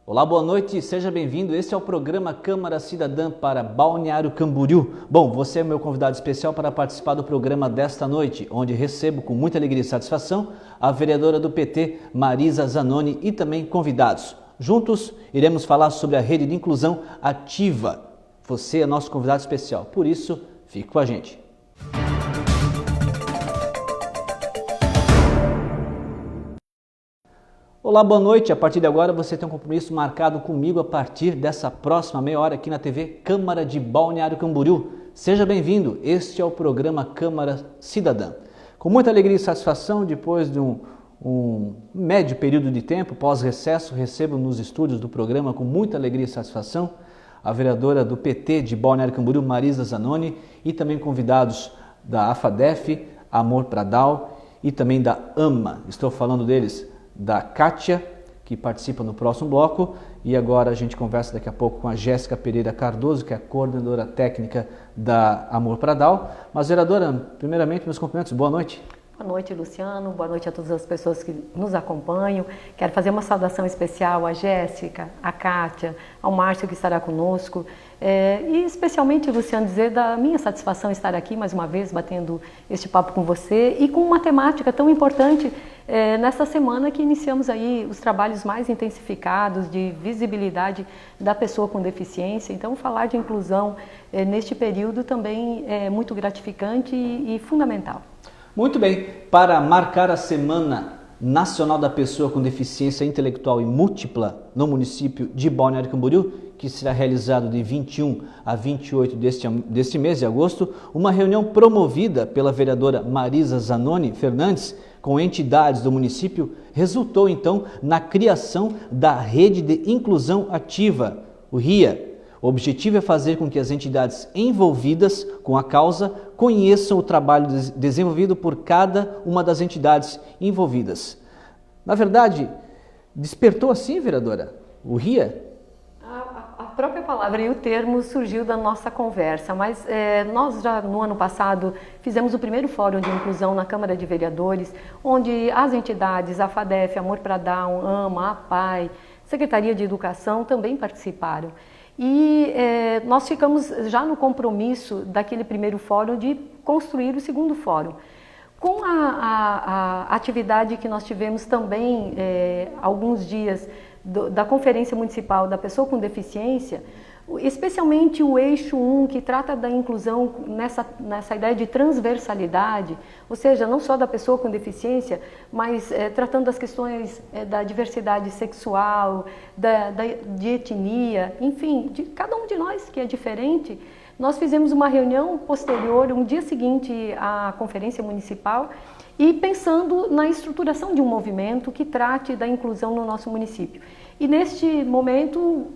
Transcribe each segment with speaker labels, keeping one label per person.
Speaker 1: Olá, boa noite, seja bem-vindo. Este é o programa Câmara Cidadã para Balneário Camboriú. Bom, você é meu convidado especial para participar do programa desta noite, onde recebo com muita alegria e satisfação a vereadora do PT, Marisa Zanoni, e também convidados. Juntos, iremos falar sobre a rede de inclusão ativa. Você é nosso convidado especial, por isso, fique com a gente. Olá, boa noite. A partir de agora você tem um compromisso marcado comigo a partir dessa próxima meia hora aqui na TV Câmara de Balneário Camboriú. Seja bem-vindo. Este é o programa Câmara Cidadã. Com muita alegria e satisfação, depois de um médio período de tempo, pós-recesso, recebo nos estúdios do programa com muita alegria e satisfação a vereadora do PT de Balneário Camboriú, Marisa Zanoni, e também convidados da AFADEF, Amor Pradal, e também da AMA. Estou falando deles, da Kátia, que participa no próximo bloco, e agora a gente conversa daqui a pouco com a Jéssica Pereira Cardoso, que é a coordenadora técnica da Amor Pradal. Mas, vereadora, primeiramente, meus cumprimentos, boa noite.
Speaker 2: Boa noite, Luciano, boa noite a todas as pessoas que nos acompanham. Quero fazer uma saudação especial à Jéssica, à Kátia, ao Márcio que estará conosco. E especialmente, Luciano, dizer da minha satisfação estar aqui mais uma vez, batendo este papo com você e com uma temática tão importante nessa semana que iniciamos aí os trabalhos mais intensificados de visibilidade da pessoa com deficiência. Então, falar de inclusão neste período também é muito gratificante e fundamental.
Speaker 1: Muito bem, para marcar a Semana Nacional da Pessoa com Deficiência Intelectual e Múltipla no município de Balneário Camboriú, que será realizado de 21 a 28 deste mês de agosto, uma reunião promovida pela vereadora Marisa Zanoni Fernandes com entidades do município resultou então na criação da Rede de Inclusão Ativa, o RIA. O objetivo é fazer com que as entidades envolvidas com a causa conheçam o trabalho desenvolvido por cada uma das entidades envolvidas. Na verdade, despertou assim, vereadora, o RIA?
Speaker 2: A própria palavra e o termo surgiu da nossa conversa, mas nós já no ano passado fizemos o primeiro fórum de inclusão na Câmara de Vereadores, onde as entidades, a AFADEF, Amor Pradal, AMA, APAI, Secretaria de Educação também participaram. E nós ficamos já no compromisso daquele primeiro fórum de construir o segundo fórum. Com a atividade que nós tivemos também alguns dias da Conferência Municipal da Pessoa com Deficiência, especialmente o eixo 1, que trata da inclusão nessa ideia de transversalidade, ou seja, não só da pessoa com deficiência, mas tratando das questões da diversidade sexual, de etnia, enfim, de cada um de nós que é diferente. Nós fizemos uma reunião posterior, um dia seguinte à Conferência Municipal, e pensando na estruturação de um movimento que trate da inclusão no nosso município. E neste momento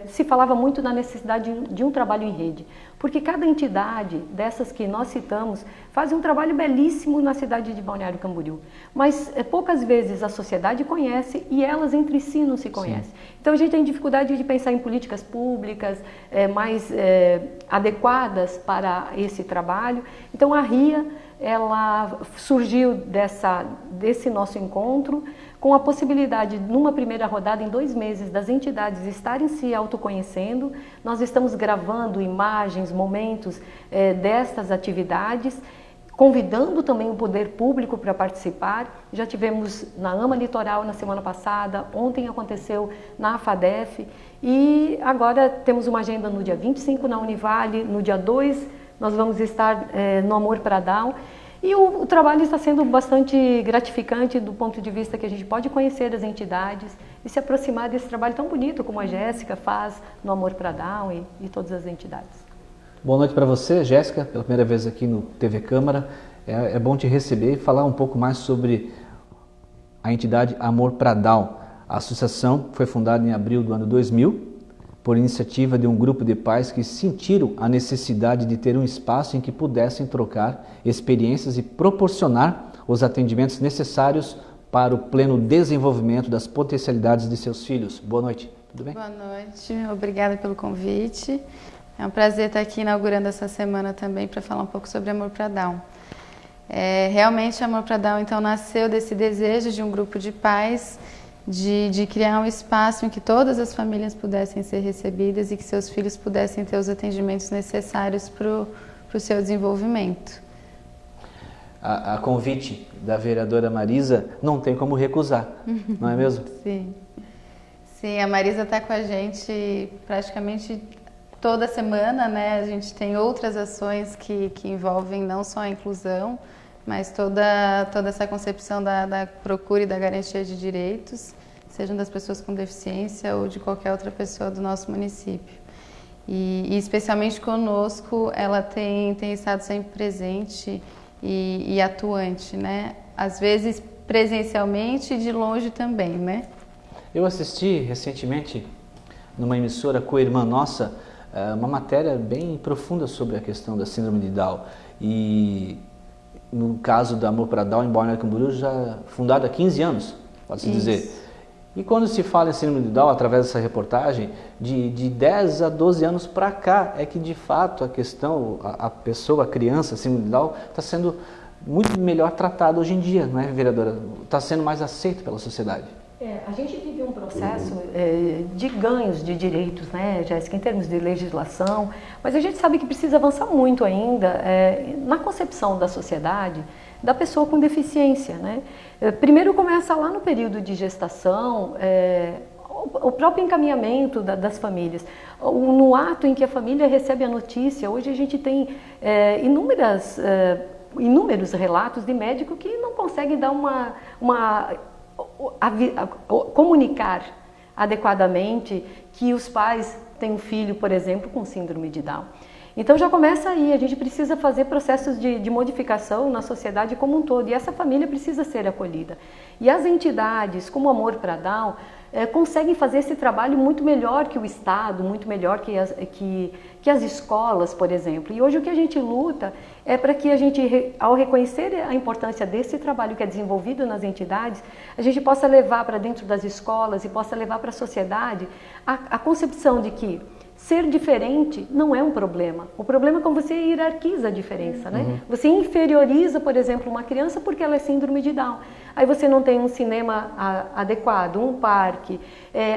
Speaker 2: se falava muito da necessidade de um trabalho em rede, porque cada entidade dessas que nós citamos faz um trabalho belíssimo na cidade de Balneário Camboriú, mas poucas vezes a sociedade conhece e elas entre si não se conhecem. Sim. Então a gente tem dificuldade de pensar em políticas públicas mais adequadas para esse trabalho. Então a RIA, ela surgiu desse nosso encontro com a possibilidade, numa primeira rodada, em 2 meses, das entidades estarem se autoconhecendo. Nós estamos gravando imagens, momentos destas atividades, convidando também o poder público para participar. Já tivemos na AMA Litoral na semana passada, ontem aconteceu na AFADEF e agora temos uma agenda no dia 25 na Univale, no dia 2 nós vamos estar no Amor Pradal. E o trabalho está sendo bastante gratificante do ponto de vista que a gente pode conhecer as entidades e se aproximar desse trabalho tão bonito como a Jéssica faz no Amor Pradal e todas as entidades.
Speaker 1: Boa noite para você, Jéssica, pela primeira vez aqui no TV Câmara. É bom te receber e falar um pouco mais sobre a entidade Amor Pradal. A associação foi fundada em abril do ano 2000, por iniciativa de um grupo de pais que sentiram a necessidade de ter um espaço em que pudessem trocar experiências e proporcionar os atendimentos necessários para o pleno desenvolvimento das potencialidades de seus filhos. Boa noite, tudo bem?
Speaker 3: Boa noite, obrigada pelo convite. É um prazer estar aqui inaugurando essa semana também para falar um pouco sobre Amor Pradal. Realmente, Amor Pradal então nasceu desse desejo de um grupo de pais de criar um espaço em que todas as famílias pudessem ser recebidas e que seus filhos pudessem ter os atendimentos necessários para o seu desenvolvimento.
Speaker 1: A convite da vereadora Marisa não tem como recusar, não é mesmo?
Speaker 3: Sim. Sim, a Marisa está com a gente praticamente toda semana, né? A gente tem outras ações que envolvem não só a inclusão, mas toda essa concepção da procura e da garantia de direitos, sejam das pessoas com deficiência ou de qualquer outra pessoa do nosso município. E especialmente conosco, ela tem estado sempre presente e atuante, né? Às vezes presencialmente e de longe também, né?
Speaker 1: Eu assisti recentemente, numa emissora co-irmã nossa, uma matéria bem profunda sobre a questão da síndrome de Down. E no caso da Amor para Down em Balneário Camboriú, já fundada há 15 anos, pode-se dizer. E quando se fala em síndrome de Down, através dessa reportagem, de 10 a 12 anos para cá, é que de fato a questão, a pessoa, a criança, síndrome de Down, está sendo muito melhor tratada hoje em dia, não é, vereadora? Está sendo mais aceito pela sociedade.
Speaker 2: A gente vive um processo de ganhos de direitos, né, Jéssica, em termos de legislação, mas a gente sabe que precisa avançar muito ainda na concepção da sociedade da pessoa com deficiência, né? Primeiro começa lá no período de gestação, o próprio encaminhamento das famílias, no ato em que a família recebe a notícia. Hoje a gente tem inúmeros relatos de médico que não conseguem dar comunicar adequadamente que os pais têm um filho, por exemplo, com síndrome de Down. Então já começa aí, a gente precisa fazer processos de modificação na sociedade como um todo, e essa família precisa ser acolhida. E as entidades, como Amor para Down, conseguem fazer esse trabalho muito melhor que o Estado, muito melhor que as escolas, por exemplo. E hoje o que a gente luta é para que a gente, ao reconhecer a importância desse trabalho que é desenvolvido nas entidades, a gente possa levar para dentro das escolas e possa levar para a sociedade a concepção de que ser diferente não é um problema. O problema é quando você hierarquiza a diferença, né? Você inferioriza, por exemplo, uma criança porque ela é síndrome de Down. Aí você não tem um cinema adequado, um parque,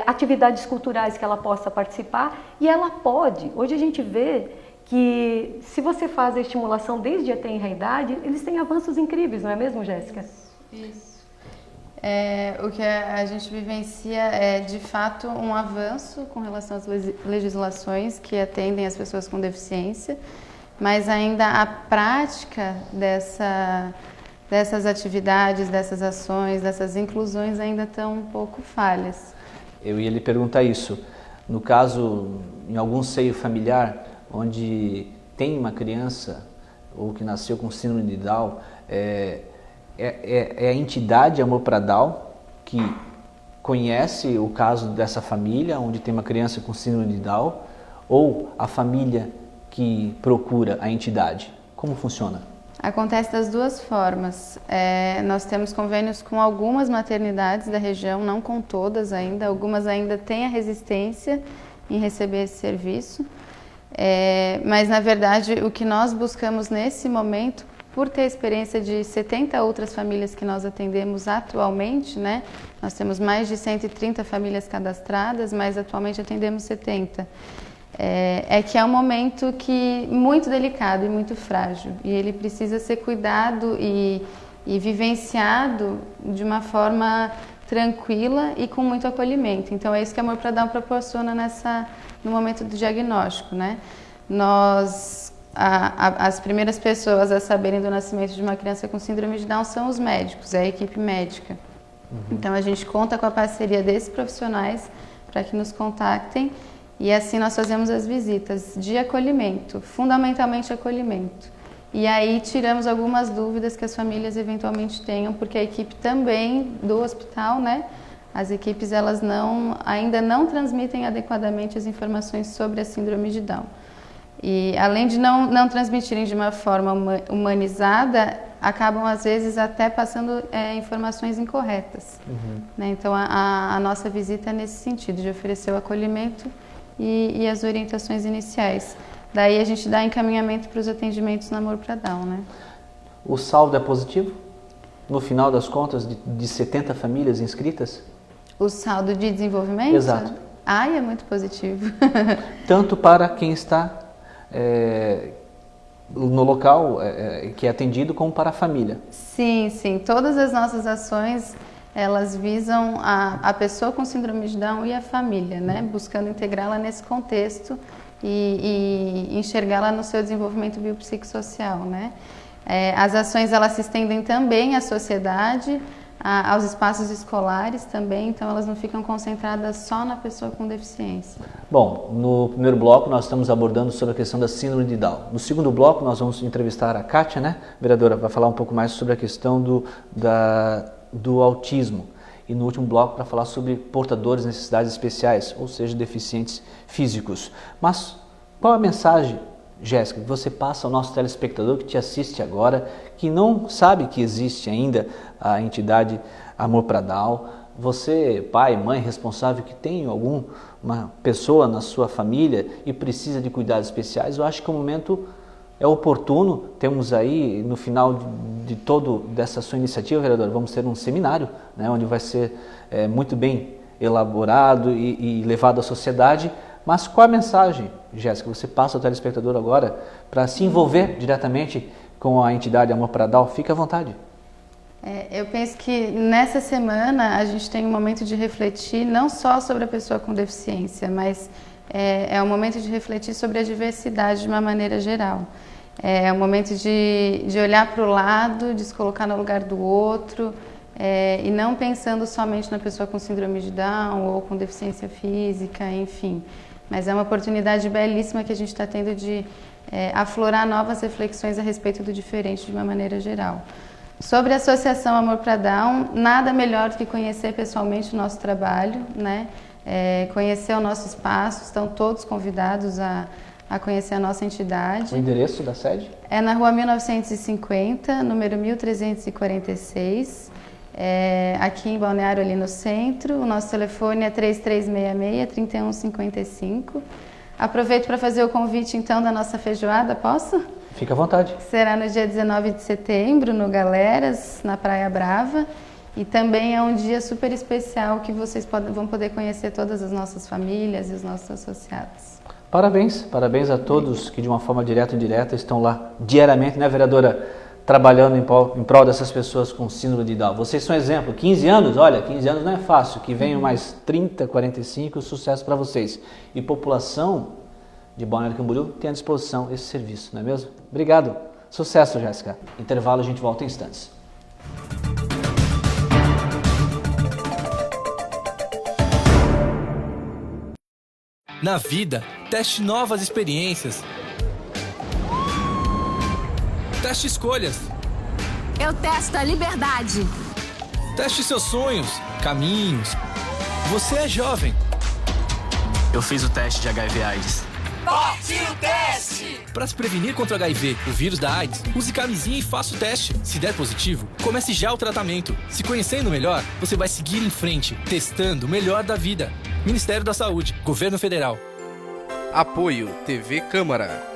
Speaker 2: atividades culturais que ela possa participar, e ela pode. Hoje a gente vê que se você faz a estimulação desde a tenra idade, eles têm avanços incríveis, não é mesmo, Jéssica?
Speaker 3: Isso. O que a gente vivencia é, de fato, um avanço com relação às legislações que atendem as pessoas com deficiência, mas ainda a prática dessas atividades, dessas ações, dessas inclusões ainda estão um pouco falhas.
Speaker 1: Eu ia lhe perguntar isso. No caso, em algum seio familiar, onde tem uma criança ou que nasceu com síndrome de Down, é a entidade Amor para Down que conhece o caso dessa família, onde tem uma criança com síndrome de Down, ou a família que procura a entidade? Como funciona?
Speaker 3: Acontece das duas formas. Nós temos convênios com algumas maternidades da região, não com todas ainda. Algumas ainda têm a resistência em receber esse serviço. Mas, na verdade, o que nós buscamos nesse momento, por ter experiência de 70 outras famílias que nós atendemos atualmente, né? Nós temos mais de 130 famílias cadastradas, mas atualmente atendemos 70. Que é um momento muito delicado e muito frágil, e ele precisa ser cuidado e vivenciado de uma forma tranquila e com muito acolhimento. Então é isso que Amor para Down proporciona no momento do diagnóstico, né? As primeiras pessoas a saberem do nascimento de uma criança com síndrome de Down são os médicos, é a equipe médica. Então a gente conta com a parceria desses profissionais para que nos contactem, e assim nós fazemos as visitas de acolhimento, fundamentalmente acolhimento. E aí tiramos algumas dúvidas que as famílias eventualmente tenham, porque a equipe também do hospital, né? As equipes elas ainda não transmitem adequadamente as informações sobre a síndrome de Down. E além de não transmitirem de uma forma humanizada, acabam às vezes até passando informações incorretas. Né? Então a nossa visita é nesse sentido, de oferecer o acolhimento e as orientações iniciais. Daí a gente dá encaminhamento para os atendimentos no Amor para Down, né?
Speaker 1: O saldo é positivo? No final das contas, de 70 famílias inscritas?
Speaker 3: O saldo de desenvolvimento?
Speaker 1: Exato.
Speaker 3: É muito positivo.
Speaker 1: Tanto para quem está no local que é atendido, como para a família.
Speaker 3: Sim, sim. Todas as nossas ações, elas visam a pessoa com síndrome de Down e a família, né? Buscando integrá-la nesse contexto e enxergá-la no seu desenvolvimento biopsicossocial, né? As ações, elas se estendem também à sociedade, aos espaços escolares também, então elas não ficam concentradas só na pessoa com deficiência.
Speaker 1: Bom, no primeiro bloco nós estamos abordando sobre a questão da síndrome de Down. No segundo bloco nós vamos entrevistar a Kátia, né, vereadora, para falar um pouco mais sobre a questão do autismo. E no último bloco para falar sobre portadores de necessidades especiais, ou seja, deficientes físicos. Mas qual a mensagem, Jéssica, que você passa ao nosso telespectador que te assiste agora, que não sabe que existe ainda a entidade Amor para Down? Você, pai, mãe, responsável, que tem uma pessoa na sua família e precisa de cuidados especiais, eu acho que o momento é oportuno. Temos aí, no final dessa sua iniciativa, vereador, vamos ter um seminário, né, onde vai ser muito bem elaborado e levado à sociedade. Mas qual a mensagem, Jéssica, você passa ao telespectador agora para se envolver diretamente com a entidade Amor para Down? Fique à vontade.
Speaker 3: Eu penso que nessa semana a gente tem um momento de refletir não só sobre a pessoa com deficiência, mas é um momento de refletir sobre a diversidade de uma maneira geral. É um momento de olhar para o lado, de se colocar no lugar do outro, e não pensando somente na pessoa com síndrome de Down ou com deficiência física, enfim. Mas é uma oportunidade belíssima que a gente está tendo de aflorar novas reflexões a respeito do diferente de uma maneira geral. Sobre a Associação Amor para Down, nada melhor do que conhecer pessoalmente o nosso trabalho, né? Conhecer o nosso espaço, estão todos convidados a conhecer a nossa entidade.
Speaker 1: O endereço da sede? É
Speaker 3: na Rua 1950, número 1346. Aqui em Balneário, ali no centro. O nosso telefone é 3366-3155. Aproveito para fazer o convite, então, da nossa feijoada, posso?
Speaker 1: Fica à vontade.
Speaker 3: Será no dia 19 de setembro, no Galeras, na Praia Brava. E também é um dia super especial que vocês vão poder conhecer todas as nossas famílias e os nossos associados.
Speaker 1: Parabéns a todos que de uma forma direta ou indireta estão lá diariamente, né, vereadora? Trabalhando em prol dessas pessoas com síndrome de Down. Vocês são exemplo. 15 anos, olha, 15 anos não é fácil. Que venham mais 30, 45, sucesso para vocês. E população de Balneário Camboriú tem à disposição esse serviço, não é mesmo? Obrigado. Sucesso, Jéssica. Intervalo, a gente volta em instantes.
Speaker 4: Na vida, teste novas experiências. Teste escolhas.
Speaker 5: Eu testo a liberdade.
Speaker 4: Teste seus sonhos, caminhos. Você é jovem.
Speaker 6: Eu fiz o teste de HIV/AIDS.
Speaker 7: Partiu o teste!
Speaker 4: Para se prevenir contra o HIV, o vírus da AIDS, use camisinha e faça o teste. Se der positivo, comece já o tratamento. Se conhecendo melhor, você vai seguir em frente, testando o melhor da vida. Ministério da Saúde, Governo Federal.
Speaker 8: Apoio TV Câmara.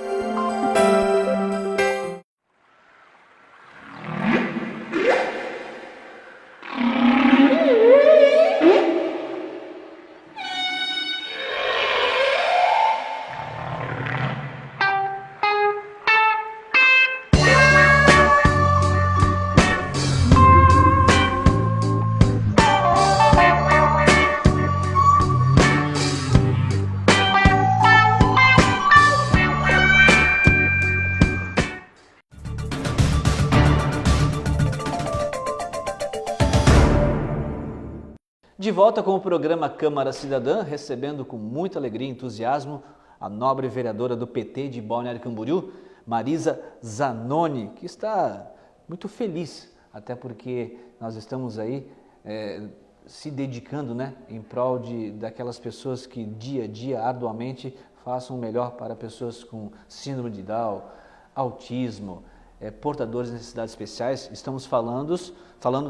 Speaker 1: De volta com o programa Câmara Cidadã, recebendo com muita alegria e entusiasmo a nobre vereadora do PT de Balneário Camboriú, Marisa Zanoni, que está muito feliz, até porque nós estamos aí se dedicando, né, em prol daquelas pessoas que dia a dia, arduamente, façam o melhor para pessoas com síndrome de Down, autismo, portadores de necessidades especiais. Estamos falando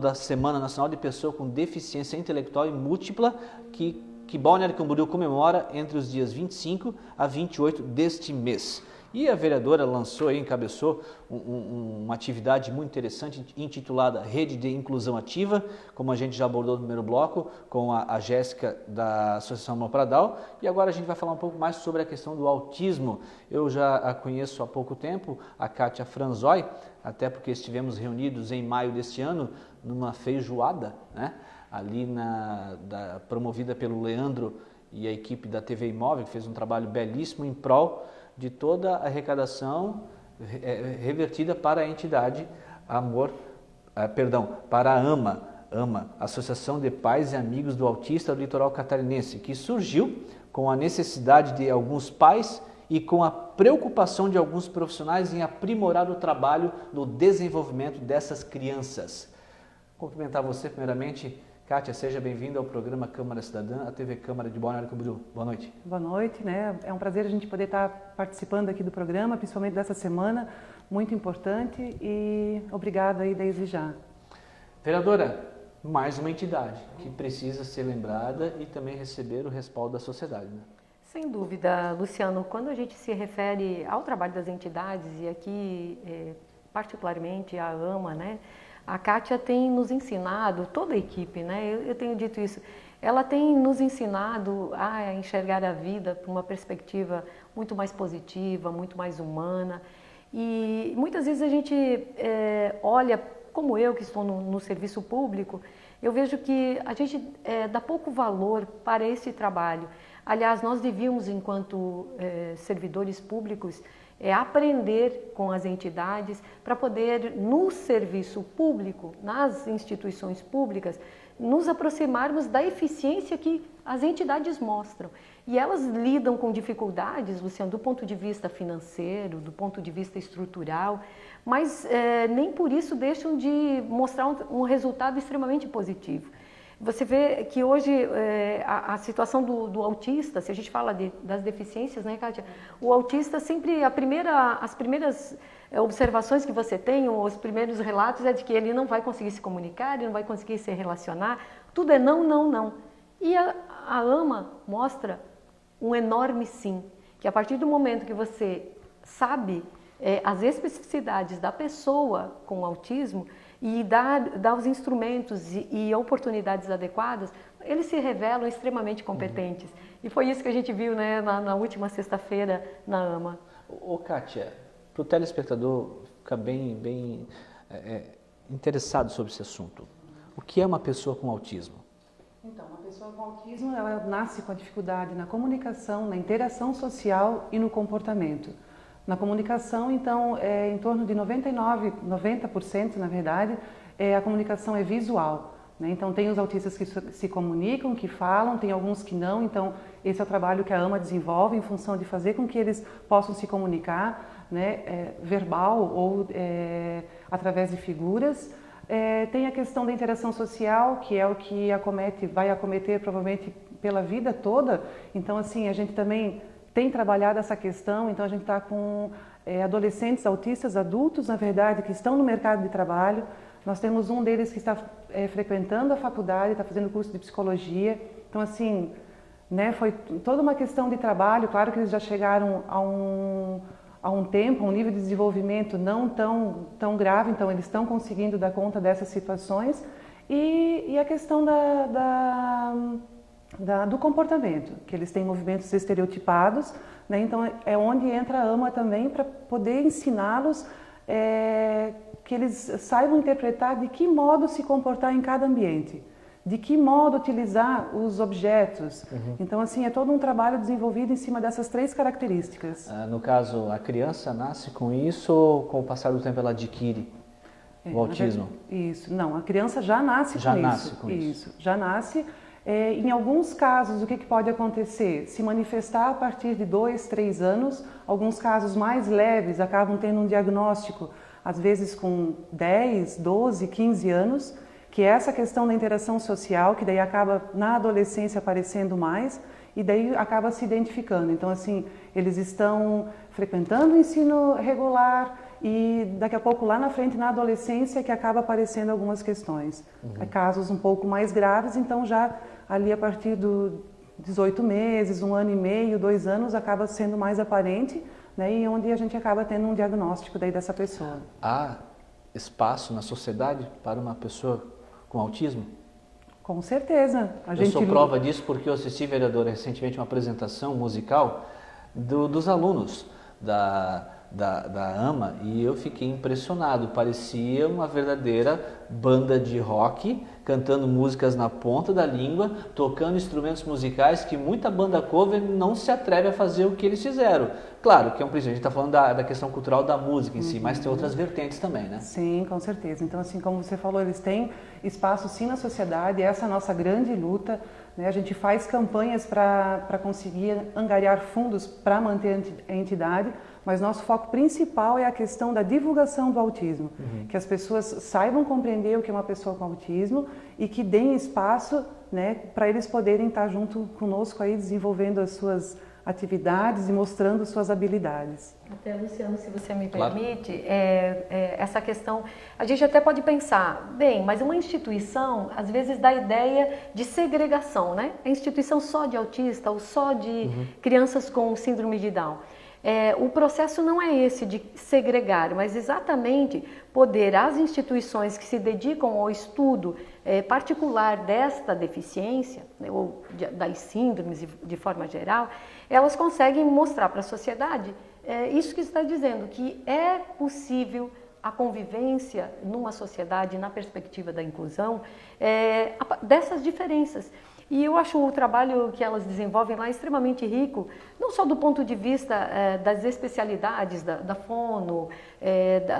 Speaker 1: da Semana Nacional de Pessoa com Deficiência Intelectual e Múltipla, que Balneário Camboriú comemora entre os dias 25 a 28 deste mês. E a vereadora lançou aí, encabeçou uma atividade muito interessante intitulada Rede de Inclusão Ativa, como a gente já abordou no primeiro bloco, com a Jéssica da Associação Amor Pradal. E agora a gente vai falar um pouco mais sobre a questão do autismo. Eu já a conheço há pouco tempo, a Kátia Franzói, até porque estivemos reunidos em maio deste ano numa feijoada, né? Ali promovida pelo Leandro e a equipe da TV Imóvel, que fez um trabalho belíssimo em prol de toda a arrecadação revertida para a entidade para a AMA, Associação de Pais e Amigos do Autista do Litoral Catarinense, que surgiu com a necessidade de alguns pais e com a preocupação de alguns profissionais em aprimorar o trabalho no desenvolvimento dessas crianças. Vou cumprimentar você primeiramente. Kátia, seja bem-vinda ao programa Câmara Cidadã, a TV Câmara de Balneário Camboriú. Boa noite.
Speaker 9: Boa noite, né? É um prazer a gente poder estar participando aqui do programa, principalmente dessa semana, muito importante, e obrigada aí desde já.
Speaker 1: Vereadora, mais uma entidade que precisa ser lembrada e também receber o respaldo da sociedade, né?
Speaker 2: Sem dúvida, Luciano, quando a gente se refere ao trabalho das entidades, e aqui particularmente a AMA, né? A Kátia tem nos ensinado, toda a equipe, né? Eu tenho dito isso, ela tem nos ensinado a enxergar a vida por uma perspectiva muito mais positiva, muito mais humana. E muitas vezes a gente olha, como eu que estou no serviço público, eu vejo que a gente dá pouco valor para esse trabalho. Aliás, nós devíamos, enquanto servidores públicos, aprender com as entidades para poder, no serviço público, nas instituições públicas, nos aproximarmos da eficiência que as entidades mostram. E elas lidam com dificuldades, Luciano, do ponto de vista financeiro, do ponto de vista estrutural, mas nem por isso deixam de mostrar um resultado extremamente positivo. Você vê que hoje a situação do autista, se a gente fala das deficiências, né, Kátia? O autista sempre, as primeiras observações que você tem, os primeiros relatos é de que ele não vai conseguir se comunicar, ele não vai conseguir se relacionar, tudo é não, não, não. E a AMA mostra um enorme sim, que a partir do momento que você sabe as especificidades da pessoa com autismo, e dar os instrumentos e oportunidades adequadas, eles se revelam extremamente competentes. E foi isso que a gente viu, né, na última sexta-feira na AMA.
Speaker 1: Ô Kátia, para o telespectador ficar bem interessado sobre esse assunto, o que é uma pessoa com autismo?
Speaker 9: Então, uma pessoa com autismo, ela nasce com a dificuldade na comunicação, na interação social e no comportamento. Na comunicação, então, em torno de 90%, na verdade, a comunicação é visual, né? Então, tem os autistas que se comunicam, que falam, tem alguns que não. Então, esse é o trabalho que a AMA desenvolve em função de fazer com que eles possam se comunicar, né, verbal ou através de figuras. Tem a questão da interação social, que é o que vai acometer provavelmente pela vida toda. Então, assim, a gente também tem trabalhado essa questão, então a gente está com adolescentes autistas, adultos, na verdade, que estão no mercado de trabalho. Nós temos um deles que está frequentando a faculdade, está fazendo curso de psicologia. Então, assim, né, foi toda uma questão de trabalho. Claro que eles já chegaram a um tempo, a um nível de desenvolvimento não tão grave, então eles estão conseguindo dar conta dessas situações. E a questão do comportamento, que eles têm movimentos estereotipados, né? Então é onde entra a AMA também para poder ensiná-los que eles saibam interpretar de que modo se comportar em cada ambiente, de que modo utilizar os objetos. Então, assim, é todo um trabalho desenvolvido em cima dessas três características.
Speaker 1: No caso, a criança nasce com isso ou com o passar do tempo ela adquire o autismo?
Speaker 9: Isso, não, a criança já nasce com isso. Já nasce. Em alguns casos, o que pode acontecer? Se manifestar a partir de 2, 3 anos. Alguns casos mais leves acabam tendo um diagnóstico, às vezes com 10, 12, 15 anos, que é essa questão da interação social, que daí acaba na adolescência aparecendo mais, e daí acaba se identificando. Então, assim, eles estão frequentando o ensino regular e daqui a pouco lá na frente, na adolescência, que acaba aparecendo algumas questões. Casos um pouco mais graves, então já ali a partir dos 18 meses, 1 ano e meio, 2 anos, acaba sendo mais aparente, né, e onde a gente acaba tendo um diagnóstico daí dessa pessoa.
Speaker 1: Há espaço na sociedade para uma pessoa com autismo?
Speaker 9: Com certeza.
Speaker 1: Eu sou prova disso porque eu assisti, vereadora, recentemente uma apresentação musical dos alunos da AMA e eu fiquei impressionado. Parecia uma verdadeira banda de rock, cantando músicas na ponta da língua, tocando instrumentos musicais que muita banda cover não se atreve a fazer o que eles fizeram. Claro que é um princípio, a gente está falando da questão cultural da música em si, mas tem outras vertentes também, né?
Speaker 9: Sim, com certeza. Então, assim como você falou, eles têm espaço sim na sociedade, essa é a nossa grande luta, né? A gente faz campanhas para conseguir angariar fundos para manter a entidade, mas nosso foco principal é a questão da divulgação do autismo, que as pessoas saibam compreender o que é uma pessoa com autismo e que deem espaço, né, para eles poderem estar junto conosco aí desenvolvendo as suas atividades e mostrando suas habilidades.
Speaker 2: Até, Luciano, se você me permite, essa questão, a gente até pode pensar, bem, mas uma instituição, às vezes, dá ideia de segregação, né? A instituição só de autista ou só de crianças com síndrome de Down. O processo não é esse de segregar, mas exatamente poder as instituições que se dedicam ao estudo particular desta deficiência, né, ou das síndromes de forma geral, elas conseguem mostrar para a sociedade isso que está dizendo, que é possível a convivência numa sociedade, na perspectiva da inclusão, dessas diferenças. E eu acho o trabalho que elas desenvolvem lá extremamente rico, não só do ponto de vista das especialidades da fono,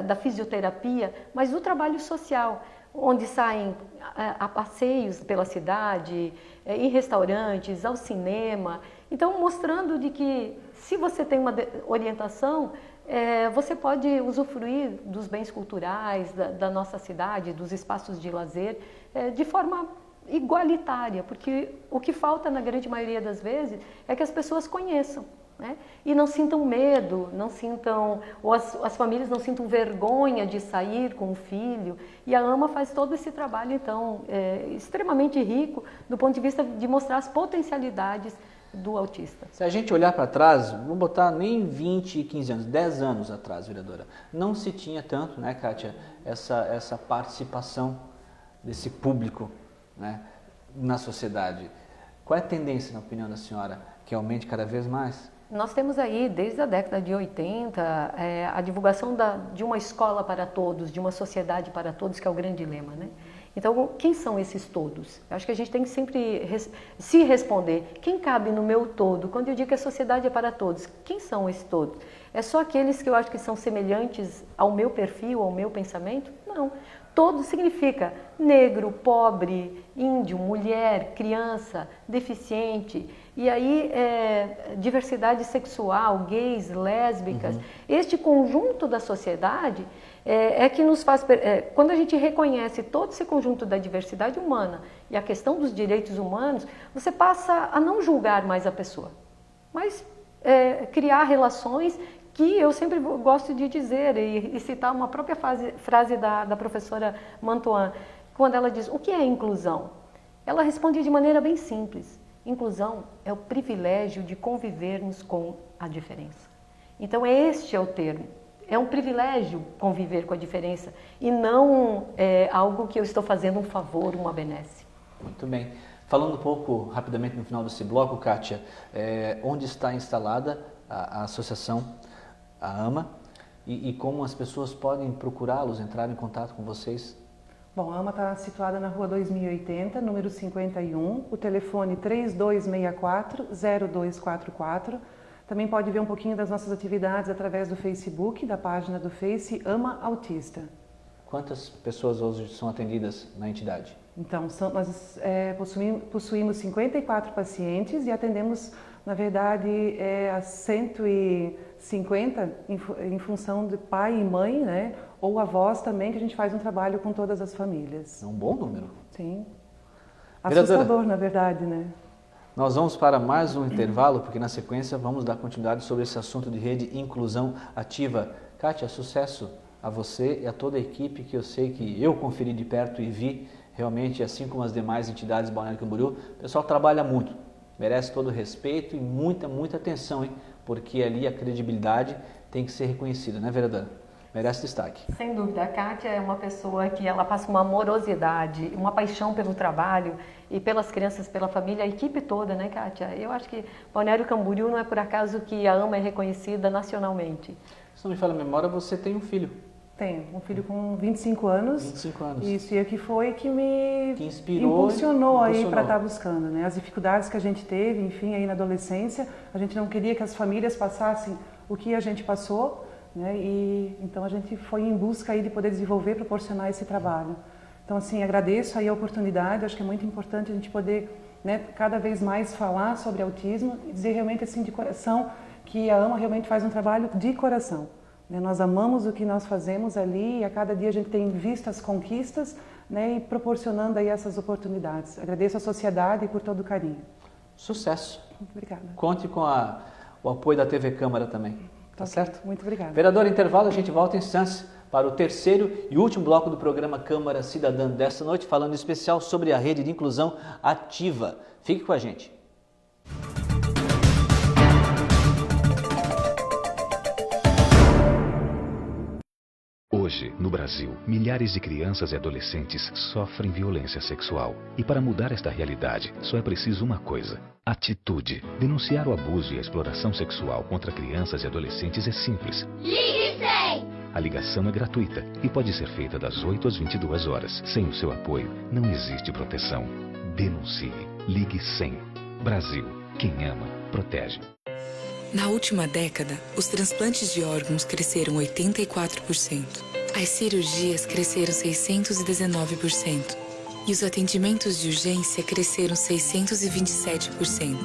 Speaker 2: da fisioterapia, mas do trabalho social, onde saem a passeios pela cidade, em restaurantes, ao cinema. Então, mostrando de que se você tem uma orientação, você pode usufruir dos bens culturais da nossa cidade, dos espaços de lazer, de forma igualitária, porque o que falta na grande maioria das vezes é que as pessoas conheçam, né? E não sintam medo, não sintam, ou as famílias não sintam vergonha de sair com o filho. E a AMA faz todo esse trabalho, então, extremamente rico do ponto de vista de mostrar as potencialidades do autista.
Speaker 1: Se a gente olhar para trás, vamos botar nem 20, 15 anos, 10 anos atrás, vereadora, não se tinha tanto, né, Kátia, essa participação desse público, né, na sociedade. Qual é a tendência, na opinião da senhora, que aumente cada vez mais?
Speaker 2: Nós temos aí, desde a década de 80, a divulgação de uma escola para todos, de uma sociedade para todos, que é o grande lema, né? Então, quem são esses todos? Eu acho que a gente tem que sempre se responder, quem cabe no meu todo? Quando eu digo que a sociedade é para todos, quem são esses todos? É só aqueles que eu acho que são semelhantes ao meu perfil, ao meu pensamento? Não. Todo significa negro, pobre, índio, mulher, criança, deficiente. E aí, diversidade sexual, gays, lésbicas. Este conjunto da sociedade é que nos faz... quando a gente reconhece todo esse conjunto da diversidade humana e a questão dos direitos humanos, você passa a não julgar mais a pessoa, mas criar relações que eu sempre gosto de dizer e citar uma própria frase da professora Mantoan, quando ela diz, o que é inclusão? Ela responde de maneira bem simples, inclusão é o privilégio de convivermos com a diferença. Então este é o termo, é um privilégio conviver com a diferença e não algo que eu estou fazendo um favor, uma benesse.
Speaker 1: Muito bem. Falando um pouco rapidamente no final desse bloco, Kátia, onde está instalada a associação, a AMA, e como as pessoas podem procurá-los, entrar em contato com vocês?
Speaker 9: Bom, a AMA está situada na rua 2080, número 51, o telefone 3264-0244. Também pode ver um pouquinho das nossas atividades através do Facebook, da página do Face AMA Autista.
Speaker 1: Quantas pessoas hoje são atendidas na entidade?
Speaker 9: Então, nós possuímos 54 pacientes e atendemos, na verdade, a 150 em função de pai e mãe, né? Ou avós também, que a gente faz um trabalho com todas as famílias.
Speaker 1: É um bom número.
Speaker 9: Sim. Assustador, na verdade, né?
Speaker 1: Nós vamos para mais um intervalo, porque na sequência vamos dar continuidade sobre esse assunto de rede inclusão ativa. Kátia, sucesso a você e a toda a equipe, que eu sei que eu conferi de perto e vi realmente, assim como as demais entidades de Balneário Camboriú, o pessoal trabalha muito, merece todo o respeito e muita atenção, hein? porque ali a credibilidade tem que ser reconhecida, né, vereadora? Merece destaque.
Speaker 2: Sem dúvida, a Kátia é uma pessoa que ela passa uma amorosidade, uma paixão pelo trabalho e pelas crianças, pela família, a equipe toda, né, Kátia? Eu acho que Balneário Camboriú não é por acaso que a AMA é reconhecida nacionalmente.
Speaker 1: Se não me falha a memória, você tem um filho.
Speaker 9: Tenho um filho com 25 anos.
Speaker 1: 25 anos.
Speaker 9: Isso, e que foi que me
Speaker 1: inspirou,
Speaker 9: impulsionou aí para estar buscando, né? As dificuldades que a gente teve, enfim, aí na adolescência, a gente não queria que as famílias passassem o que a gente passou, né? E então a gente foi em busca aí de poder desenvolver, proporcionar esse trabalho. Então, assim, agradeço aí a oportunidade, acho que é muito importante a gente poder, né, cada vez mais falar sobre autismo e dizer realmente assim de coração que a AMA realmente faz um trabalho de coração. Nós amamos o que nós fazemos ali e a cada dia a gente tem visto as conquistas, né, e proporcionando aí essas oportunidades. Agradeço à sociedade por todo o carinho.
Speaker 1: Sucesso.
Speaker 9: Muito obrigada.
Speaker 1: Conte com o apoio da TV Câmara também. Tá certo?
Speaker 9: Muito obrigada.
Speaker 1: Vereador, intervalo, a gente volta em instantes para o terceiro e último bloco do programa Câmara Cidadã desta noite, falando em especial sobre a rede de inclusão ativa. Fique com a gente.
Speaker 10: Hoje, no Brasil, milhares de crianças e adolescentes sofrem violência sexual. E para mudar esta realidade, só é preciso uma coisa: atitude. Denunciar o abuso e a exploração sexual contra crianças e adolescentes é simples.
Speaker 5: Ligue 100!
Speaker 10: A ligação é gratuita e pode ser feita das 8 às 22 horas. Sem o seu apoio, não existe proteção. Denuncie. Ligue 100. Brasil. Quem ama, protege.
Speaker 11: Na última década, os transplantes de órgãos cresceram 84%. As cirurgias cresceram 619%. E os atendimentos de urgência cresceram 627%.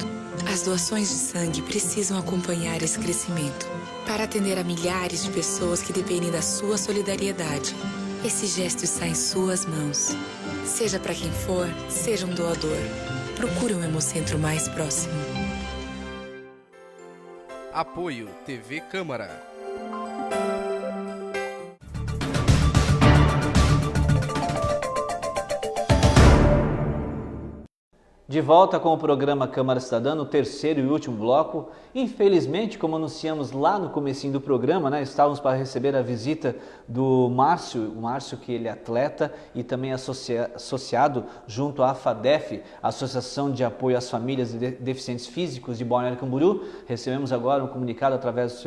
Speaker 11: As doações de sangue precisam acompanhar esse crescimento para atender a milhares de pessoas que dependem da sua solidariedade. Esse gesto está em suas mãos. Seja para quem for, seja um doador. Procure um Hemocentro mais próximo.
Speaker 8: Apoio TV Câmara.
Speaker 1: De volta com o programa Câmara Cidadã, no terceiro e último bloco. Infelizmente, como anunciamos lá no comecinho do programa, né, estávamos para receber a visita do Márcio, o Márcio que ele é atleta e também associado junto à AFADEF, Associação de Apoio às Famílias de Deficientes Físicos de Balneário Camboriú. Recebemos agora um comunicado através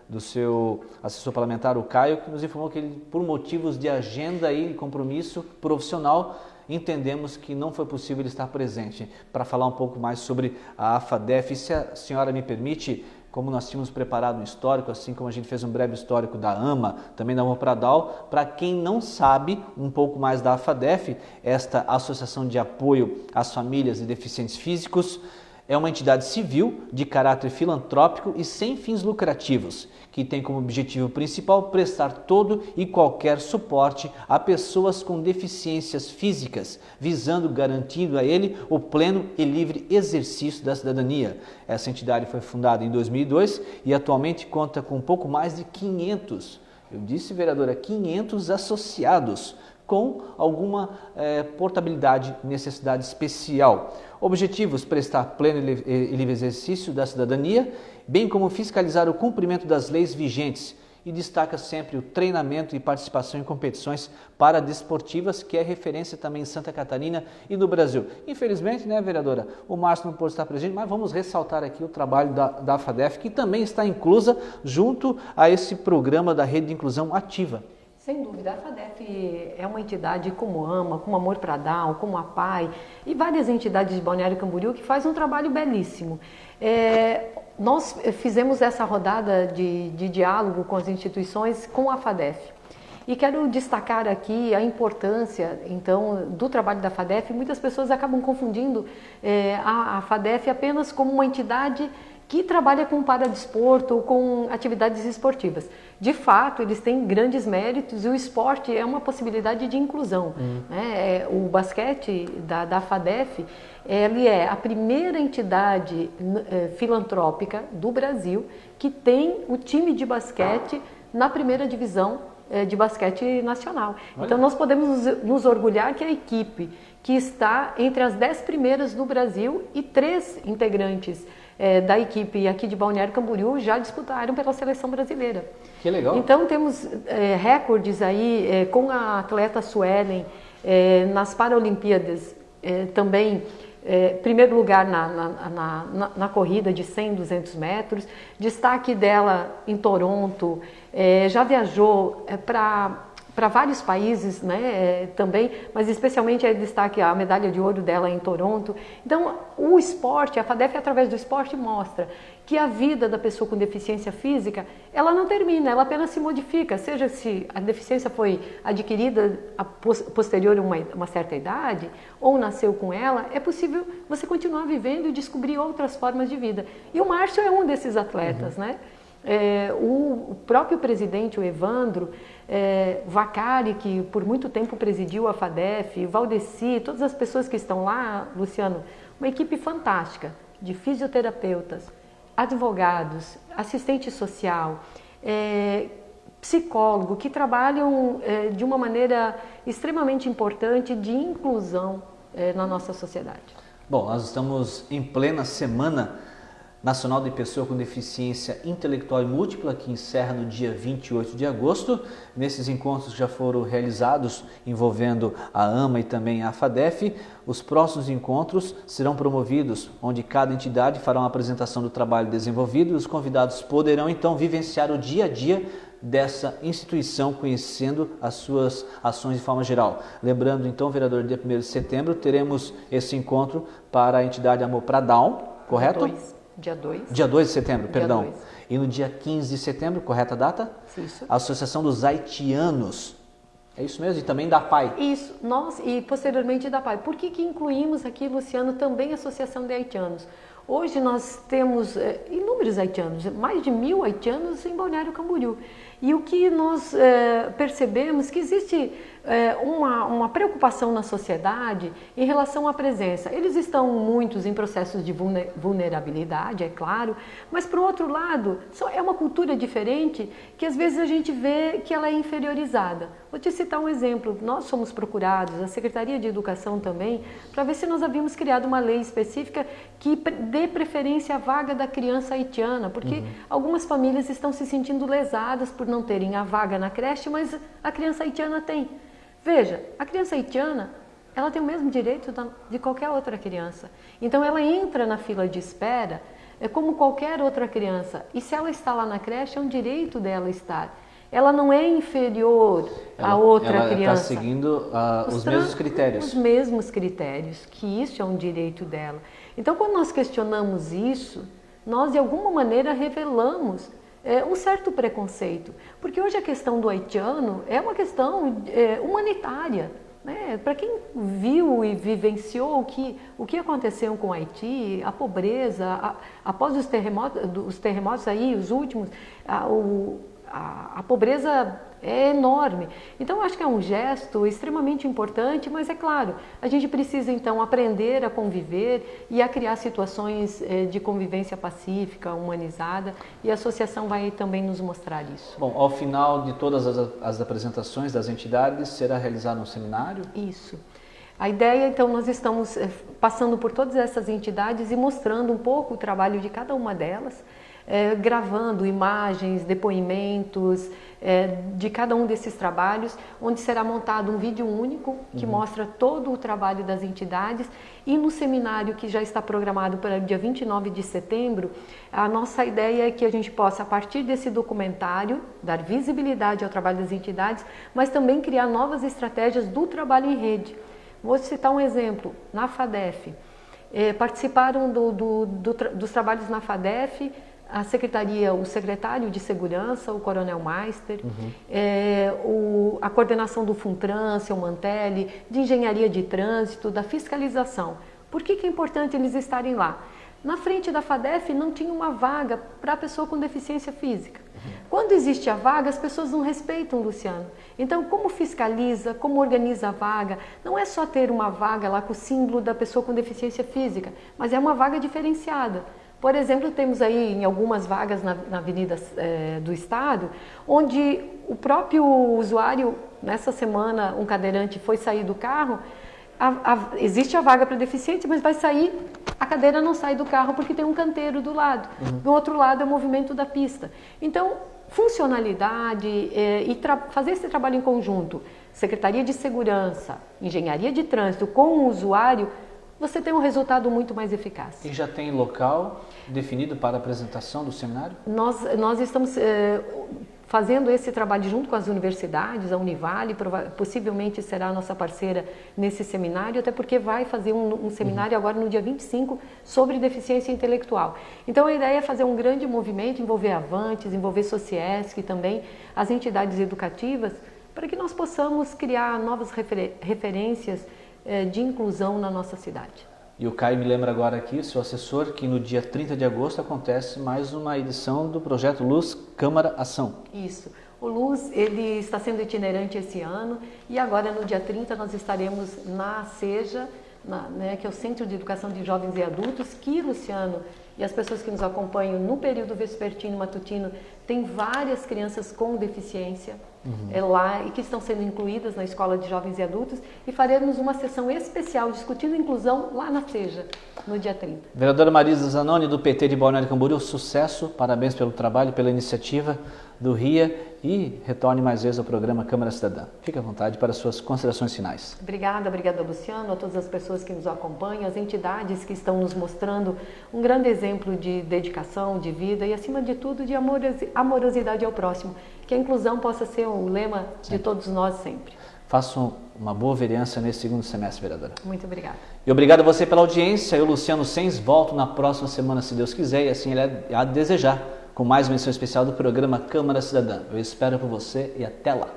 Speaker 1: do seu assessor parlamentar, o Caio, que nos informou que ele, por motivos de agenda e compromisso profissional, entendemos que não foi possível ele estar presente. Para falar um pouco mais sobre a AFADEF, e se a senhora me permite, como nós tínhamos preparado um histórico, assim como a gente fez um breve histórico da AMA, também da Pradal, para quem não sabe um pouco mais da AFADEF, esta Associação de Apoio às Famílias de Deficientes Físicos, é uma entidade civil de caráter filantrópico e sem fins lucrativos, que tem como objetivo principal prestar todo e qualquer suporte a pessoas com deficiências físicas, visando garantindo a ele o pleno e livre exercício da cidadania. Essa entidade foi fundada em 2002 e atualmente conta com um pouco mais de 500, eu disse, vereadora, 500 associados, com alguma portabilidade e necessidade especial. Objetivos: prestar pleno e livre exercício da cidadania, bem como fiscalizar o cumprimento das leis vigentes, e destaca sempre o treinamento e participação em competições paradesportivas, que é referência também em Santa Catarina e no Brasil. Infelizmente, né, vereadora, o Márcio não pôde estar presente, mas vamos ressaltar aqui o trabalho da AFADEF, que também está inclusa junto a esse programa da Rede de Inclusão Ativa.
Speaker 2: Sem dúvida, a AFADEF é uma entidade como a AMA, como a Amor para Down, como a PAI e várias entidades de Balneário Camboriú que faz um trabalho belíssimo. Nós fizemos essa rodada de diálogo com as instituições com a AFADEF. E quero destacar aqui a importância, então, do trabalho da AFADEF. Muitas pessoas acabam confundindo a AFADEF apenas como uma entidade que trabalha com paradesporto ou com atividades esportivas. De fato, eles têm grandes méritos e o esporte é uma possibilidade de inclusão. Né? O basquete da AFADEF, ele é a primeira entidade filantrópica do Brasil que tem o time de basquete na primeira divisão de basquete nacional. Olha. Então nós podemos nos orgulhar que a equipe que está entre as 10 primeiras do Brasil e 3 integrantes da equipe aqui de Balneário Camboriú já disputaram pela seleção brasileira.
Speaker 1: Que legal.
Speaker 2: Então temos recordes aí com a atleta Suelen nas Paralimpíadas, também primeiro lugar na corrida de 100, 200 metros, destaque dela em Toronto, já viajou para vários países, né, também, mas especialmente destaque a medalha de ouro dela em Toronto. Então, o esporte, a FADEF, através do esporte, mostra que a vida da pessoa com deficiência física, ela não termina, ela apenas se modifica, seja se a deficiência foi adquirida posterior a uma certa idade, ou nasceu com ela, é possível você continuar vivendo e descobrir outras formas de vida. E o Márcio é um desses atletas, né? O próprio presidente, o Evandro Vacari, que por muito tempo presidiu a FADEF, Valdeci, todas as pessoas que estão lá, Luciano, uma equipe fantástica de fisioterapeutas, advogados, assistente social, psicólogo, que trabalham de uma maneira extremamente importante de inclusão na nossa sociedade.
Speaker 1: Bom, nós estamos em plena Semana Nacional de Pessoa com Deficiência Intelectual e Múltipla, que encerra no dia 28 de agosto. Nesses encontros já foram realizados envolvendo a AMA e também a FADEF. Os próximos encontros serão promovidos, onde cada entidade fará uma apresentação do trabalho desenvolvido e os convidados poderão então vivenciar o dia a dia dessa instituição, conhecendo as suas ações de forma geral. Lembrando então, vereador, dia 1º de setembro teremos esse encontro para a entidade Amor para Down, correto?
Speaker 2: Dia 2.
Speaker 1: Dia 2 de setembro,
Speaker 2: dia
Speaker 1: perdão.
Speaker 2: 2.
Speaker 1: E no dia 15 de setembro, correta a data?
Speaker 2: Isso.
Speaker 1: A Associação dos Haitianos. É isso mesmo? E também da PAI.
Speaker 2: Isso, nós e posteriormente da PAI. Por que incluímos aqui, Luciano, também a Associação de Haitianos? Hoje nós temos inúmeros haitianos, mais de 1000 haitianos em Balneário Camboriú. E o que nós percebemos que existe uma preocupação na sociedade em relação à presença. Eles estão muitos em processos de vulnerabilidade, é claro, mas por outro lado, é uma cultura diferente que às vezes a gente vê que ela é inferiorizada. Vou te citar um exemplo, nós somos procurados, a Secretaria de Educação também, para ver se nós havíamos criado uma lei específica que dê preferência à vaga da criança haitiana, porque algumas famílias estão se sentindo lesadas por não terem a vaga na creche, mas a criança haitiana tem. Veja, a criança haitiana, ela tem o mesmo direito de qualquer outra criança. Então ela entra na fila de espera como qualquer outra criança. E se ela está lá na creche, é um direito dela estar. Ela não é inferior a outra criança.
Speaker 1: Ela está seguindo os mesmos critérios.
Speaker 2: Os mesmos critérios, que isso é um direito dela. Então quando nós questionamos isso, nós de alguma maneira revelamos um certo preconceito, porque hoje a questão do haitiano é uma questão humanitária, né? Para quem viu e vivenciou o que aconteceu com o Haiti, a pobreza, após os terremotos aí, os últimos, a pobreza é enorme. Então, acho que é um gesto extremamente importante, mas é claro, a gente precisa então aprender a conviver e a criar situações de convivência pacífica, humanizada, e a associação vai também nos mostrar isso.
Speaker 1: Bom, ao final de todas as apresentações das entidades, será realizado um seminário?
Speaker 2: Isso. A ideia, então, nós estamos passando por todas essas entidades e mostrando um pouco o trabalho de cada uma delas, gravando imagens, depoimentos de cada um desses trabalhos, onde será montado um vídeo único que mostra todo o trabalho das entidades, e no seminário que já está programado para o dia 29 de setembro, a nossa ideia é que a gente possa, a partir desse documentário, dar visibilidade ao trabalho das entidades, mas também criar novas estratégias do trabalho em rede. Vou citar um exemplo, na FADEF, participaram dos trabalhos na FADEF, a secretaria, o secretário de segurança, o coronel Meister, a coordenação do FUNTRAN, seu Mantelli, de engenharia de trânsito, da fiscalização. Por que é importante eles estarem lá? Na frente da FADEF não tinha uma vaga para a pessoa com deficiência física. Quando existe a vaga, as pessoas não respeitam, Luciano. Então, como fiscaliza, como organiza a vaga? Não é só ter uma vaga lá com o símbolo da pessoa com deficiência física, mas é uma vaga diferenciada. Por exemplo, temos aí em algumas vagas na Avenida do Estado, onde o próprio usuário, nessa semana, um cadeirante foi sair do carro, existe a vaga para deficiente, mas vai sair a cadeira não sai do carro porque tem um canteiro do lado. Do outro lado é o movimento da pista. Então, funcionalidade e fazer esse trabalho em conjunto, Secretaria de Segurança, Engenharia de Trânsito com o usuário, você tem um resultado muito mais eficaz.
Speaker 1: E já tem local definido para a apresentação do seminário?
Speaker 2: Nós estamos fazendo esse trabalho junto com as universidades, a Univale, possivelmente será a nossa parceira nesse seminário, até porque vai fazer um seminário agora no dia 25 sobre deficiência intelectual. Então a ideia é fazer um grande movimento, envolver Avantes, envolver Sociesc também, as entidades educativas, para que nós possamos criar novas referências de inclusão na nossa cidade.
Speaker 1: E o Caio me lembra agora aqui, seu assessor, que no dia 30 de agosto acontece mais uma edição do projeto Luz Câmara Ação.
Speaker 2: Isso. O Luz, ele está sendo itinerante esse ano e agora no dia 30 nós estaremos na SEJA, que é o Centro de Educação de Jovens e Adultos, que, Luciano, e as pessoas que nos acompanham no período vespertino e matutino, tem várias crianças com deficiência lá e que estão sendo incluídas na Escola de Jovens e Adultos, e faremos uma sessão especial discutindo inclusão lá na SEJA, no dia 30.
Speaker 1: Vereadora Marisa Zanoni, do PT de Balneário Camboriú, sucesso, parabéns pelo trabalho, pela iniciativa do RIA e retorne mais vezes ao programa Câmara Cidadã. Fique à vontade para suas considerações finais.
Speaker 2: Obrigada Luciano, a todas as pessoas que nos acompanham, as entidades que estão nos mostrando um grande exemplo de dedicação, de vida e, acima de tudo, de amorosidade ao próximo. Que a inclusão possa ser o lema de todos nós sempre.
Speaker 1: Façam uma boa vereança nesse segundo semestre, vereadora.
Speaker 2: Muito obrigada.
Speaker 1: E obrigado a você pela audiência. Eu, Luciano Sens, volto na próxima semana, se Deus quiser, e assim ele é a desejar, com mais uma edição especial do programa Câmara Cidadã. Eu espero por você e até lá.